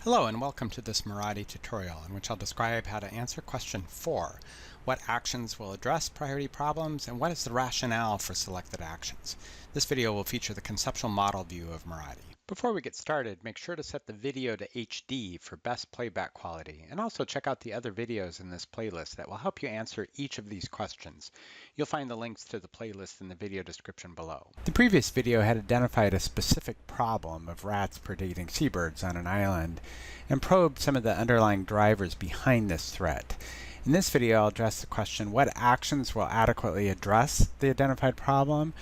Hello and welcome to this Marathi tutorial in which I'll describe how to answer question 4. What actions will address priority problems and what is the rationale for selected actions? This video will feature the conceptual model view of Marathi. Before we get started, make sure to set the video to HD for best playback quality, and also check out the other videos in this playlist that will help you answer each of these questions. You'll find the links to the playlist in the video description below. The previous video had identified a specific problem of rats predating seabirds on an island and probed some of the underlying drivers behind this threat. In this video, I'll address the question, what actions will adequately address the identified problem?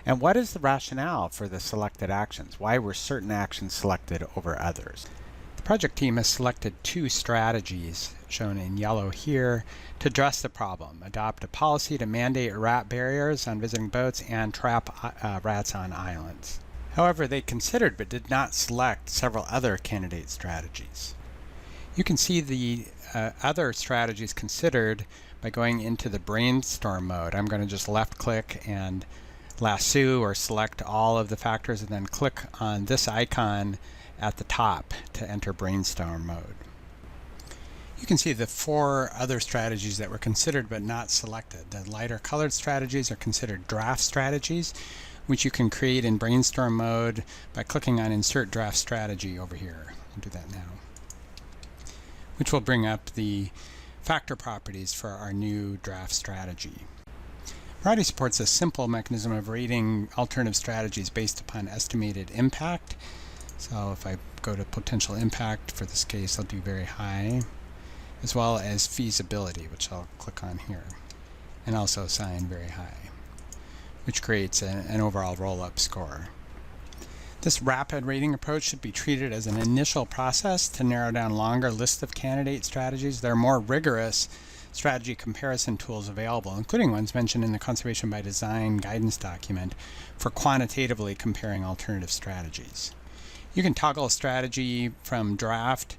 And what is the rationale for the selected actions? Why were certain actions selected over others? The project team has selected two strategies, shown in yellow here, to address the problem. Adopt a policy to mandate rat barriers on visiting boats and trap rats on islands. However, they considered but did not select several other candidate strategies. You can see the other strategies considered by going into the Brainstorm mode. I'm going to just left click and lasso or select all of the factors and then click on this icon at the top to enter Brainstorm mode. You can see the four other strategies that were considered but not selected. The lighter colored strategies are considered draft strategies, which you can create in Brainstorm mode by clicking on Insert Draft Strategy over here. I'll do that now, which will bring up the factor properties for our new draft strategy. Marathi supports a simple mechanism of rating alternative strategies based upon estimated impact. So if I go to potential impact, for this case I'll do very high, as well as feasibility, which I'll click on here, and also assign very high, which creates an overall roll-up score. This rapid rating approach should be treated as an initial process to narrow down longer lists of candidate strategies. There are more rigorous strategy comparison tools available, including ones mentioned in the Conservation by Design guidance document for quantitatively comparing alternative strategies. You can toggle a strategy from draft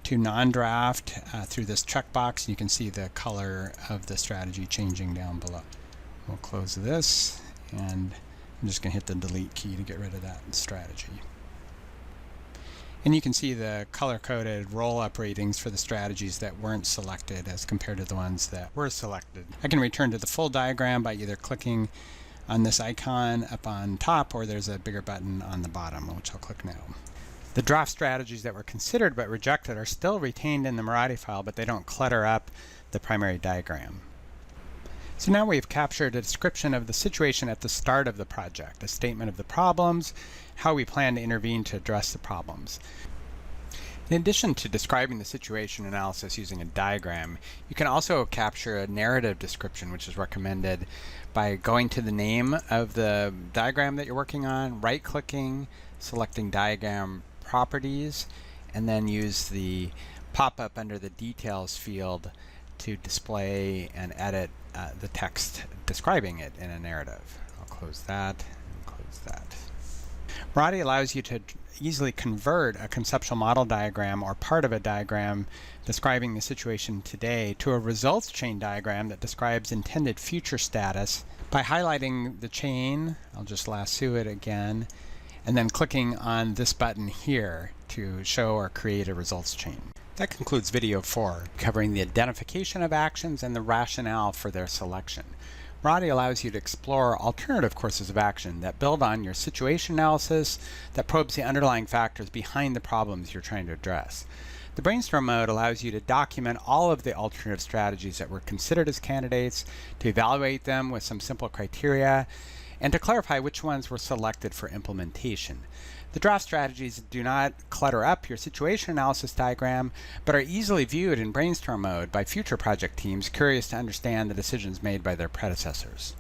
to non-draft through this checkbox. You can see the color of the strategy changing down below. We'll close this, and I'm just going to hit the delete key to get rid of that strategy. And you can see the color-coded roll-up ratings for the strategies that weren't selected as compared to the ones that were selected. I can return to the full diagram by either clicking on this icon up on top, or there's a bigger button on the bottom, which I'll click now. The draft strategies that were considered but rejected are still retained in the Marathi file, but they don't clutter up the primary diagram. So now we've captured a description of the situation at the start of the project, a statement of the problems, how we plan to intervene to address the problems. In addition to describing the situation analysis using a diagram, you can also capture a narrative description, which is recommended by going to the name of the diagram that you're working on, right-clicking, selecting diagram properties, and then use the pop-up under the details field to display and edit the text describing it in a narrative. I'll close that and close that. Marathi allows you to easily convert a conceptual model diagram or part of a diagram describing the situation today to a results chain diagram that describes intended future status by highlighting the chain. I'll just lasso it again, and then clicking on this button here to show or create a results chain. That concludes video 4, covering the identification of actions and the rationale for their selection. Marathi allows you to explore alternative courses of action that build on your situation analysis, that probes the underlying factors behind the problems you're trying to address. The Brainstorm mode allows you to document all of the alternative strategies that were considered as candidates, to evaluate them with some simple criteria, and to clarify which ones were selected for implementation. The draft strategies do not clutter up your situation analysis diagram, but are easily viewed in Brainstorm mode by future project teams curious to understand the decisions made by their predecessors.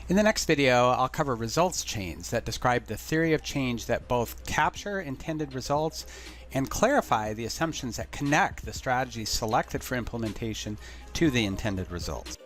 In the next video, I'll cover results chains that describe the theory of change that both capture intended results and clarify the assumptions that connect the strategies selected for implementation to the intended results.